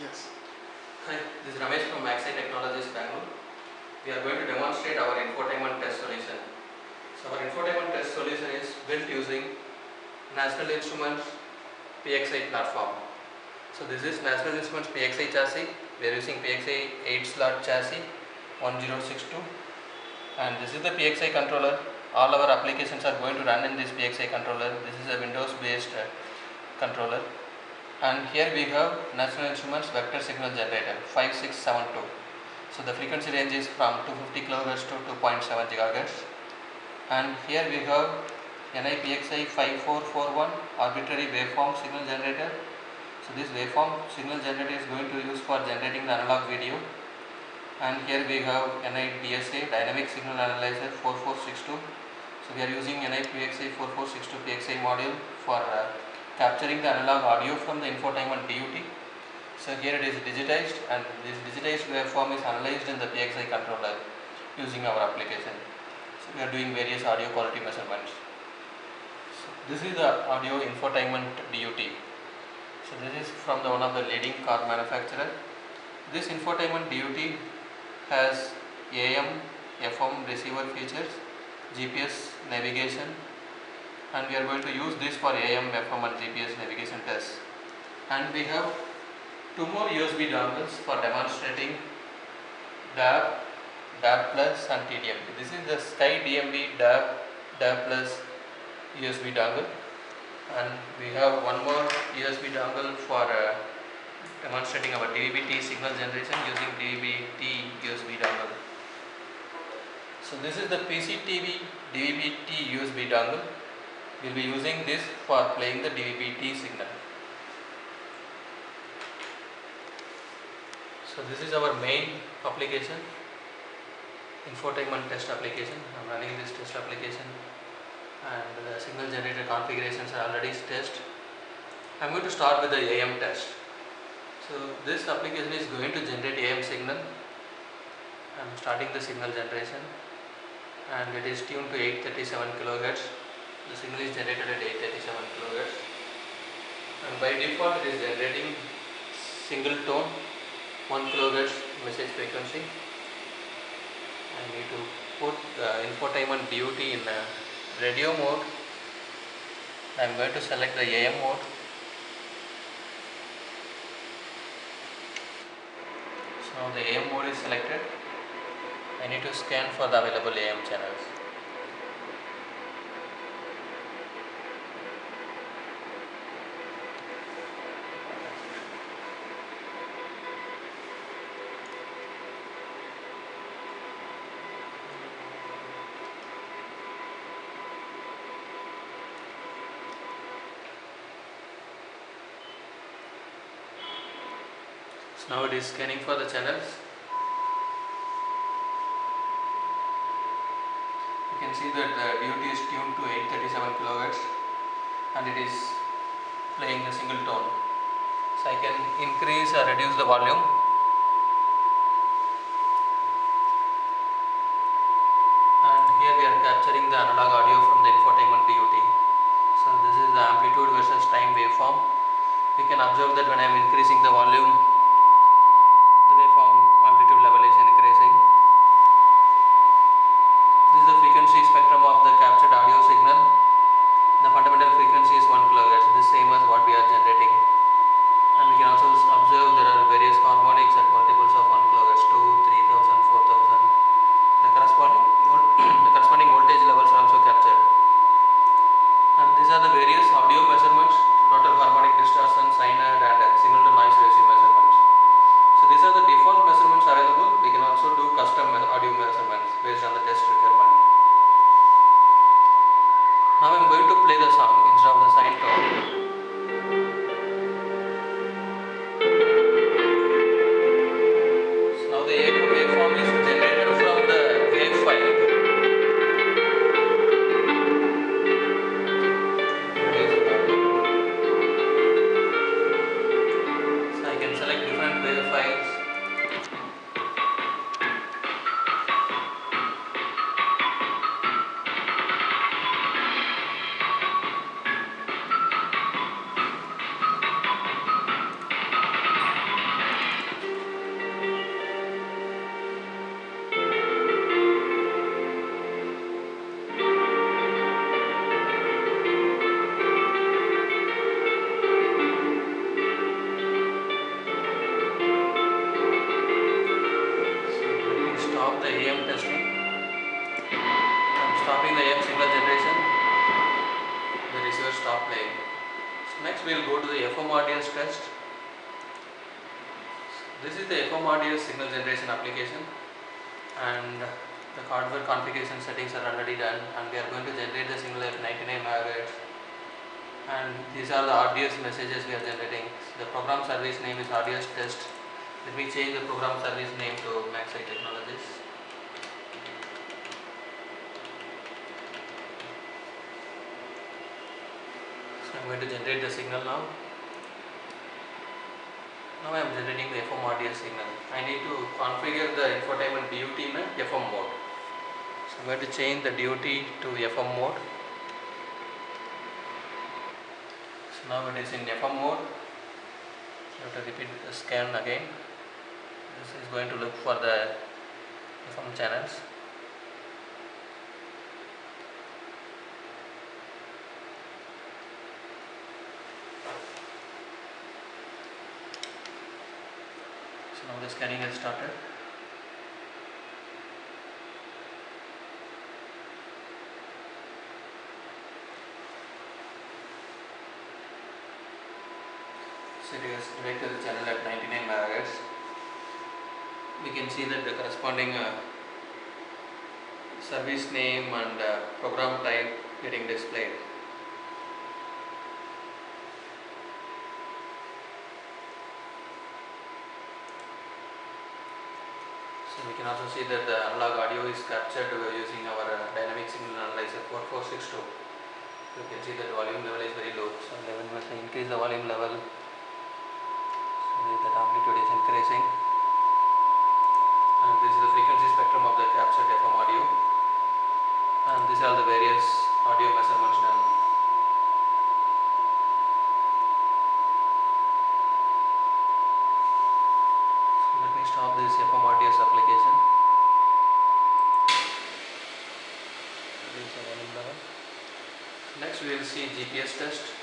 Yes. Hi, this is Ramesh from Maxi Technologies, Bangalore. We are going to demonstrate our infotainment test solution. So our infotainment test solution is built using National Instruments PXI platform. So this is National Instruments PXI chassis. We are using PXI 8 slot chassis 1062, and this is the PXI controller. All our applications are going to run in this PXI controller. This is a Windows based controller. And here we have National Instruments Vector Signal Generator 5672. So the frequency range is from 250 kHz to 2.7 GHz. And here we have NIPXI 5441 arbitrary waveform signal generator. So this waveform signal generator is going to use for generating the analog video. And here we have NIDSA Dynamic Signal Analyzer 4462. So we are using NIPXI 4462 PXI module for capturing the analog audio from the infotainment DUT. So here it is digitized, and this digitized waveform is analyzed in the PXI controller using our application. So we are doing various audio quality measurements. So this is the audio infotainment DUT. So this is from one of the leading car manufacturer. This infotainment DUT has AM, FM receiver features, GPS navigation, and we are going to use this for AM, FM and GPS navigation tests. And we have two more USB dongles for demonstrating DAB, DAB Plus and TDMB. This is the Sky DMB DAB Plus USB dongle, and we have one more USB dongle for demonstrating our DVB-T signal generation using DVB-T USB dongle. So this is the PCTV DVB-T USB dongle. We will be using this for playing the DVB-T signal. So this is our main application, infotainment test application. I am running this test application, and the signal generator configurations are already tested. I am going to start with the AM test. So this application is going to generate AM signal. I am starting the signal generation, and it is tuned to 837 kHz. The signal is generated at 837 kHz, and by default it is generating single tone 1 kHz message frequency. I need to put the infotainment DUT in radio mode. I am going to select the AM mode. So now the AM mode is selected. I need to scan for the available AM channels. So now it is scanning for the channels. You can see that the DUT is tuned to 837 kHz, and it is playing a single tone. So I can increase or reduce the volume. And here we are capturing the analog audio from the infotainment DUT. So this is the amplitude versus time waveform. You can observe that when I am increasing the volume, the waveform amplitude level is increasing. This is the frequency spectrum of the captured audio signal. The fundamental frequency is 1 kHz, the same as what we are generating. And we can also observe there are various harmonics at multiples of 1 kHz, 2, 3000, 4000. The corresponding voltage levels are also captured. And these are the various audio measurements: total harmonic distortion, sinus, and signal to noise ratio measurements. AM signal generation, the receiver stop playing. So next we will go to the FMRDS test. This is the FMRDS signal generation application, and the hardware configuration settings are already done, and we are going to generate the signal at 99 MHz, and these are the RDS messages we are generating. The program service name is RDS test. Let me change the program service name to Maxite Technologies. So I am going to generate the signal now. Now I am generating the FMRDS signal. I need to configure the infotainment DUT in a FM mode. So I am going to change the DUT to FM mode. So now it is in FM mode. You have to repeat the scan again. This is going to look for the FM channels. So now the scanning has started. So it is directed to the channel at 99 MHz. We can see that the corresponding service name and program type getting displayed. So we can also see that the analog audio is captured using our dynamic signal analyzer 4462. You can see that the volume level is very low. So when we increase the volume level, so that amplitude is increasing. And this is the frequency spectrum of the captured FM audio, and these are the various audio measurements done. So let me stop this FMRDS application. This is the volume level. Next we will see GPS test.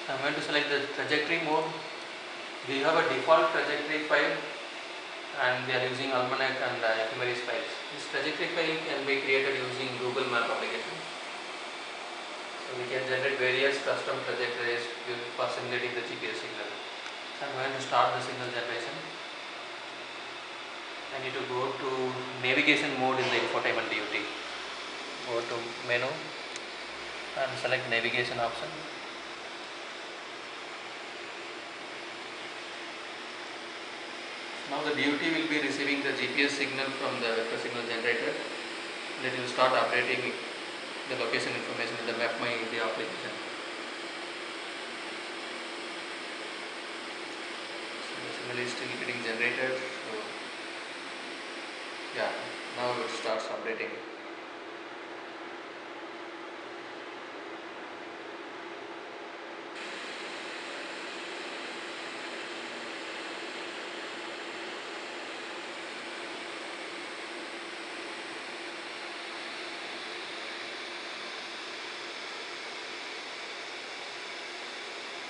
I am going to select the trajectory mode. We have a default trajectory file, and we are using Almanac and Ephemeris files. This trajectory file can be created using Google Map application. So we can generate various custom trajectories for simulating the GPS signal. So I am going to start the signal generation. I need to go to navigation mode in the infotainment DUT. Go to menu and select navigation option. Now the DUT will be receiving the GPS signal from the vector signal generator. Then it will start updating the location information in the MapMyIndia application. So the signal is still getting generated. So yeah, now it starts updating.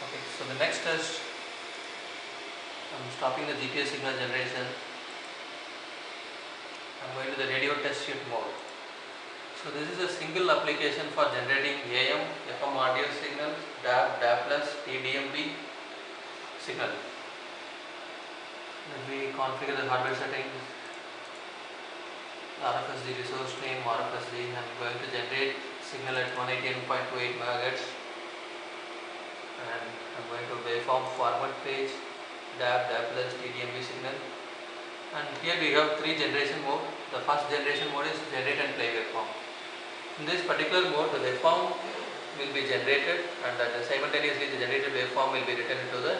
Okay, so the next test, I am stopping the GPS signal generation. I am going to the radio test sheet mode. So this is a single application for generating AM, FM audio signals, DAB, DAB+, TDMB signal. Let me configure the hardware settings. RFSD resource name, RFSD. I am going to generate signal at 118.28 MHz. And I am going to waveform format page, DAB, DAB+, TDMB signal. And here we have three generation mode. The first generation mode is generate and play waveform. In this particular mode, the waveform will be generated, and simultaneously the generated waveform will be written into the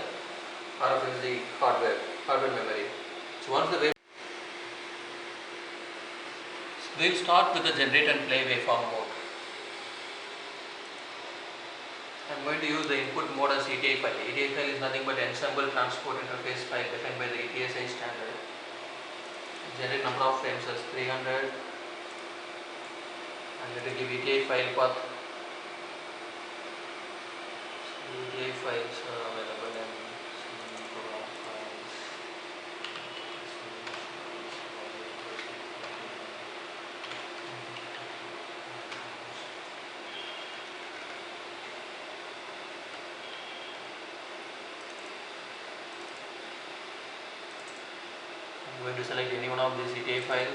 RFSD hardware memory. So once the we will start with the generate and play waveform mode. I am going to use the input mode as ETI file. ETI file is nothing but ensemble transport interface file defined by the ETSI standard. Generate number of frames as 300, and let me give ETI file path. So ETI files are available in program files. going to select any one of these ETA files.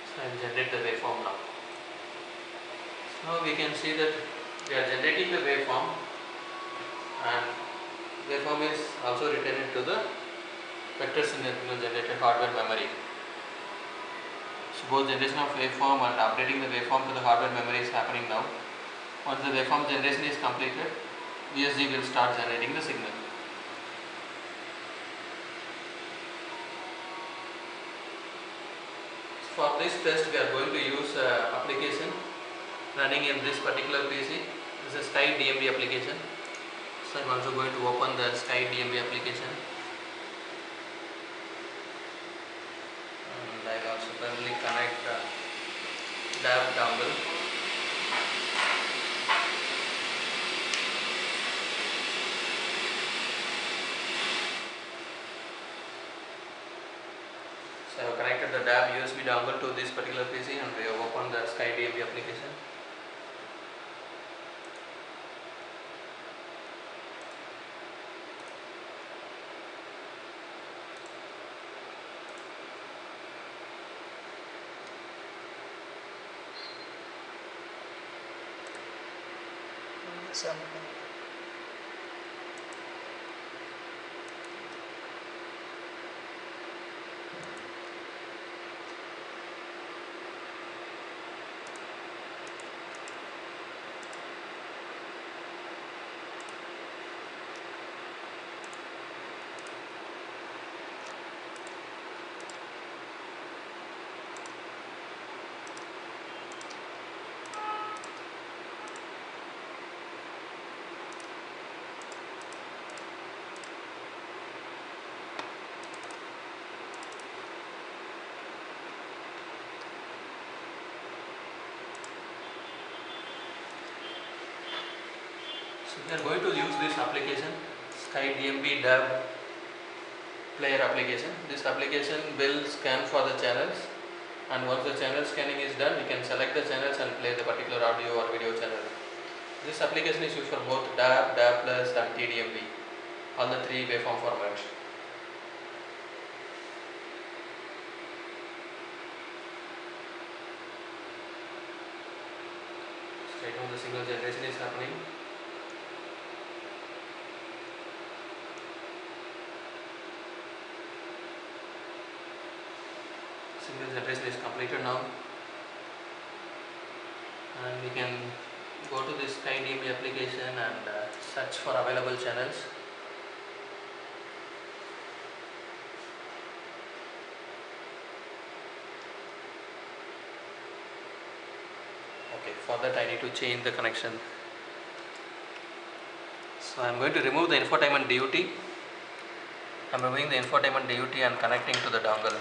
So I will generate the waveform now. Now we can see that we are generating the waveform, and waveform is also written into the vector signal generated hardware memory. So both generation of waveform and updating the waveform to the hardware memory is happening now. Once the waveform generation is completed, VSG will start generating the signal. For this test we are going to use application running in this particular PC. This is Sky DMB application. So I am also going to open the Sky DMB application, and I will also probably connect DAV dongle. So I have connected the DAV USB dongle to this particular PC, and we have opened the Sky DMB application. So we are going to use this application, Sky DMB DAV player application. This application will scan for the channels, and once the channel scanning is done, we can select the channels and play the particular audio or video channel. This application is used for both DAV, DAV+, and TDMB, all the three waveform formats. Right now the signal generation is happening. Signal generation is completed now, and we can go to this Sky DMB application and search for available channels. Okay, for that I need to change the connection. So I am going to remove the infotainment DUT. I am removing the infotainment DUT and connecting to the dongle.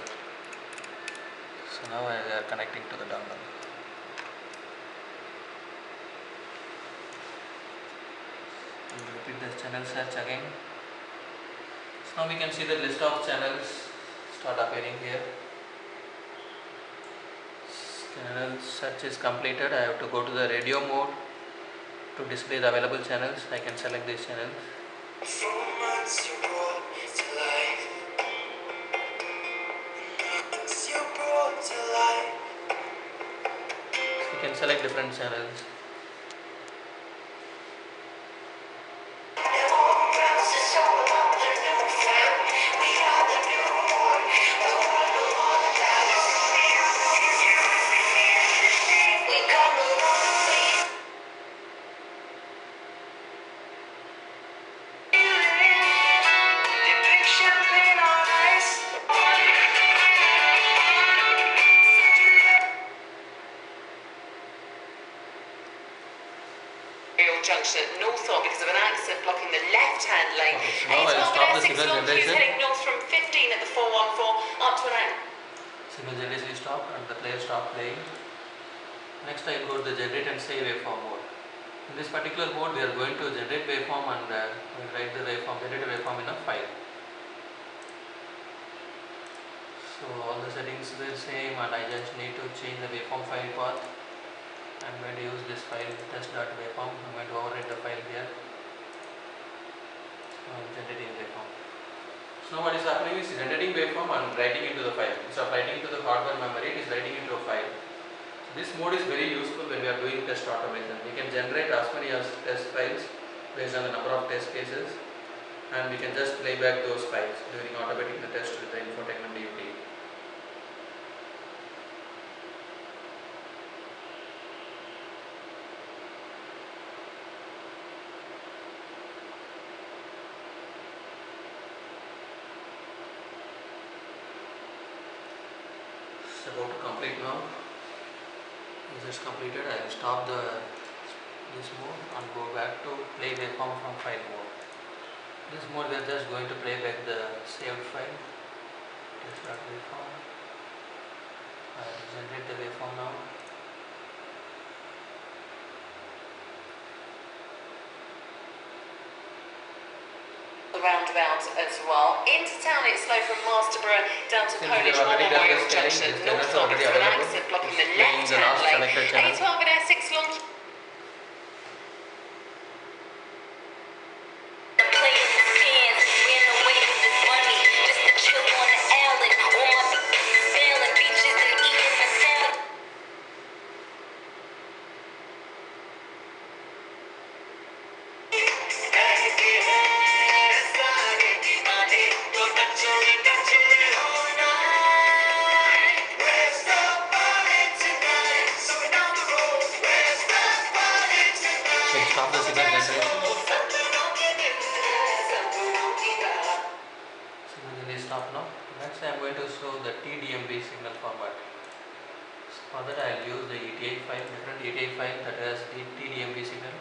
So now I are connecting to the dongle. And repeat the channel search again. So now we can see the list of channels start appearing here. Channel search is completed. I have to go to the radio mode to display the available channels. I can select these channels. You can select different channels. Junction at Northorpe because of an accident blocking the left-hand lane. Okay, so now I will stop the signal generation. Heading north from 15 at the 414 up to an angle. Signal generation is stopped and the player stopped playing. Next I will go to the generate and save waveform mode. In this particular mode we are going to generate waveform and we'll write the waveform, generate a waveform in a file. So all the settings were same, and I just need to change the waveform file path. I am going to use this file test.waveform. I am going to overwrite the file here. I am generating waveform. So now what is happening is generating waveform and writing into the file. Instead of writing into the hardware memory, it is writing into a file. So this mode is very useful when we are doing test automation. We can generate as many as test files based on the number of test cases, and we can just play back those files during automating the test with the infotainment DUT. It's about to complete now. Once it's completed, I will stop this mode and go back to play waveform from file mode. This mode we are just going to play back the saved file. Start waveform. I will generate the waveform now. The roundabouts as well. Into town it's slow from Masterborough down to Since we Polish have already done Memorial the scaling, Junction. this North channel is already Norfolk with available. exit blocking the It's playing the left-hand last lane. selected channel. A12 and A6 long. Stop the signal generation. Signal is stopped now. Next I am going to show the TDMB signal format. So for that I will use the ETI file, different ETI file that has the TDMB signal.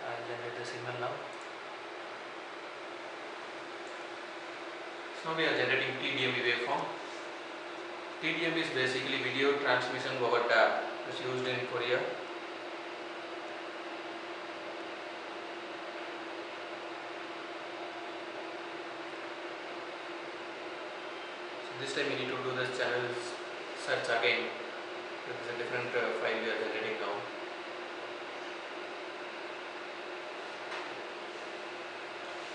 I will generate the signal now. So now we are generating TDMB waveform. TDMB is basically video transmission over DAB, which is used in Korea. This time we need to do the channel search again. This is a different file we are generating now.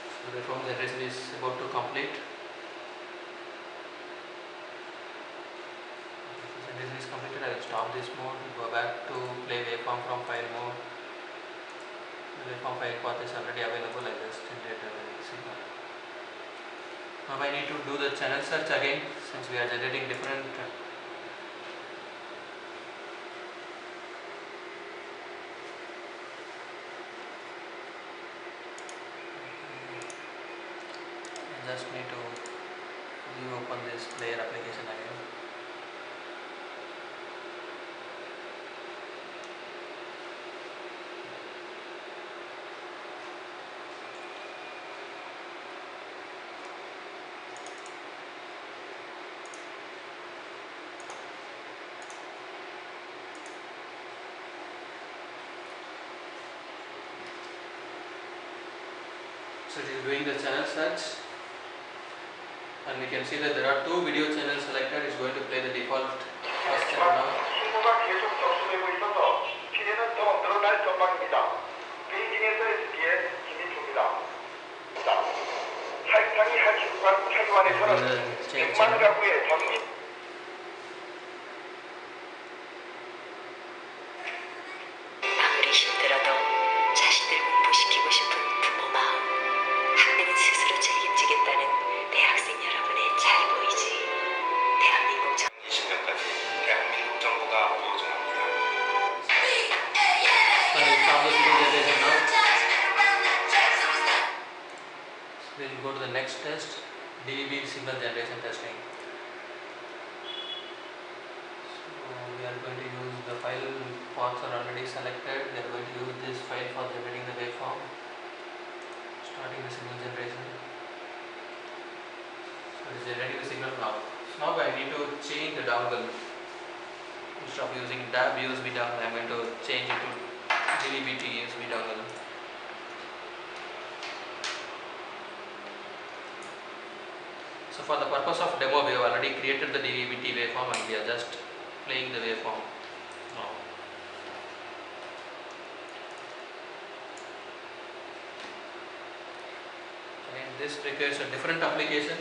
So the waveform generation is about to complete. The generation is completed. I will stop this mode, go back to play waveform from file mode. The waveform file path is already available. I just generated a signal. Now I need to do the channel search again, since we are generating different I just need to reopen this player application again. So it is doing the channel search, and we can see that there are two video channels selected. It's going to play the default first channel now. 신고가 계속 접수되고 있어서 피해는 더 늘어날 전망입니다. 베이징에서 SBS 김인표입니다. 타이탄이 한식관 타이완에서는 100만 가구의 전기 아무리 힘들어도 자신을 공부시키고 싶은 부모 마음, 학교는 스스로 책임지겠다는 대학생 여러분의 잘 보이지. 대한민국 20년까지 대한민국 정부가 보증합니다. So we stop the signal generation now. We will go to the next test, DVB signal generation testing. So we are going to use the file paths are already selected. We are going to use this file for generating the waveform. Starting the signal generation. So it is generating the signal now. So now I need to change the dongle. Instead of using DAB USB dongle, I am going to change it to DVB-T USB dongle. So for the purpose of demo, we have already created the DVB-T waveform and we are just playing the waveform now. Again this requires a different application.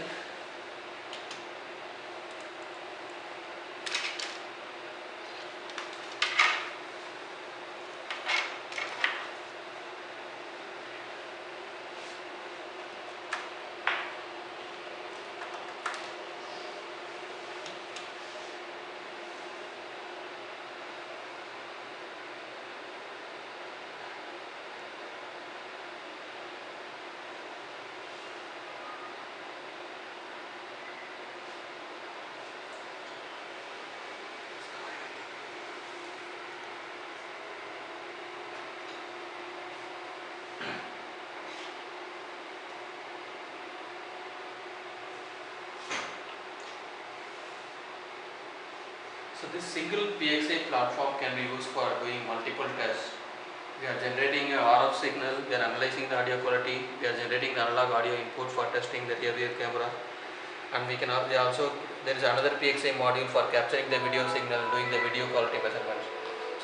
So this single PXA platform can be used for doing multiple tests. We are generating a RF signal, we are analyzing the audio quality, we are generating the analog audio input for testing the rear view camera, and we also there is another PXA module for capturing the video signal and doing the video quality measurements.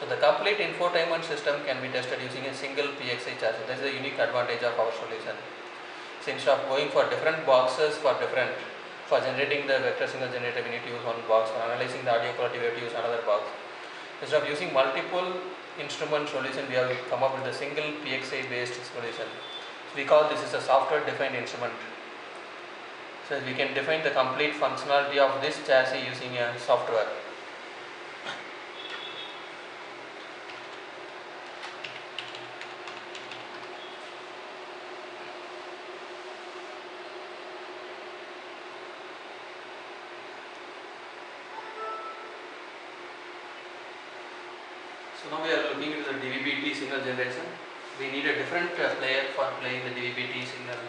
So the complete infotainment system can be tested using a single PXA chassis. That is the unique advantage of our solution. So instead of going for different boxes for generating the vector signal generator, we need to use one box. For analyzing the audio quality, we have to use another box. Instead of using multiple instrument solution, we have come up with a single PXA based solution. So we call this is a software defined instrument. So we can define the complete functionality of this chassis using a software. So now we are looking into the DVB-T signal generation. We need a different player for playing the DVB-T signal.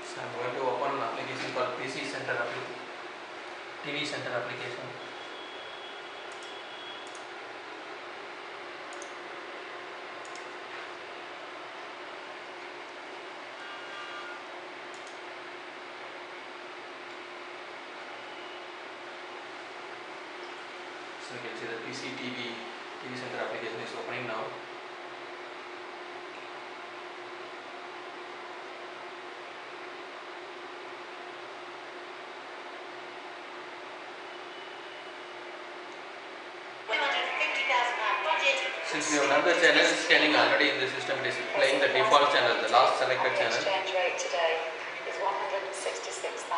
So I am going to open an application called TV Center application. So you can see the TV Center application is opening now. Since we have done the channel scanning already in the system, it is playing the default channel, the last selected channel. The exchange rate today is £166,000.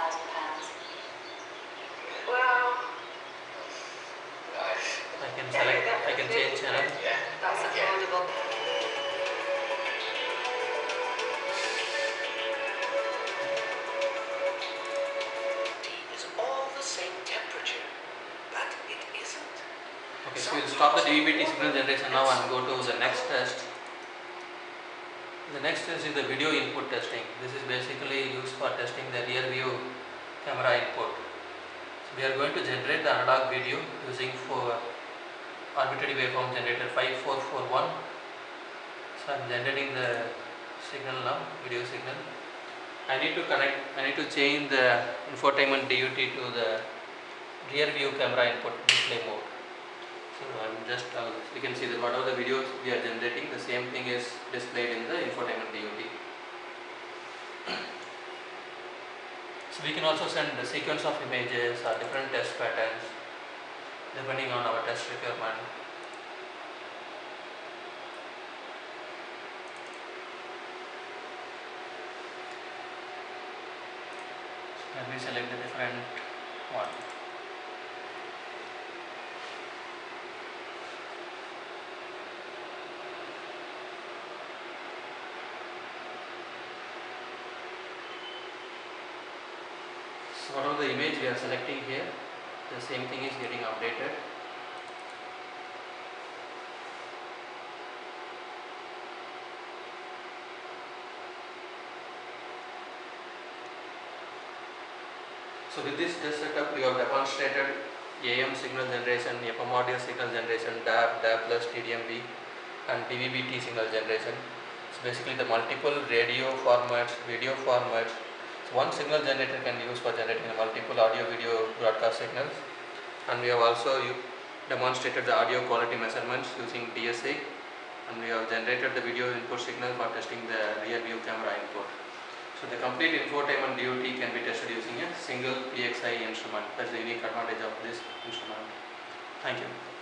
Well, I can change channel. that's affordable. Is all the same temperature, but it isn't. Okay, so we'll stop the DVB-T signal generation now and go to the next test. The next test is the video input testing. This is basically used for testing the rear view camera input. So we are going to generate the analog video using for arbitrary waveform generator 5441. So I am generating the signal now, video signal. I need to change the infotainment DUT to the rear view camera input display mode. So I'm just you can see that whatever the videos we are generating, the same thing is displayed in the infotainment DUT. So we can also send the sequence of images or different test patterns depending on our test requirement. So let me select the different one. So whatever the image we are selecting here, the same thing is getting updated. So with this test setup, we have demonstrated AM signal generation, FM audio signal generation, DAB plus TDMV, and DVB-T signal generation. So basically the multiple radio formats, video formats. So one signal generator can be used for generating multiple audio video broadcast signals, and we have also demonstrated the audio quality measurements using DSA, and we have generated the video input signal for testing the rear view camera input. So the complete infotainment DUT can be tested using a single PXI instrument. That's the unique advantage of this instrument. Thank you.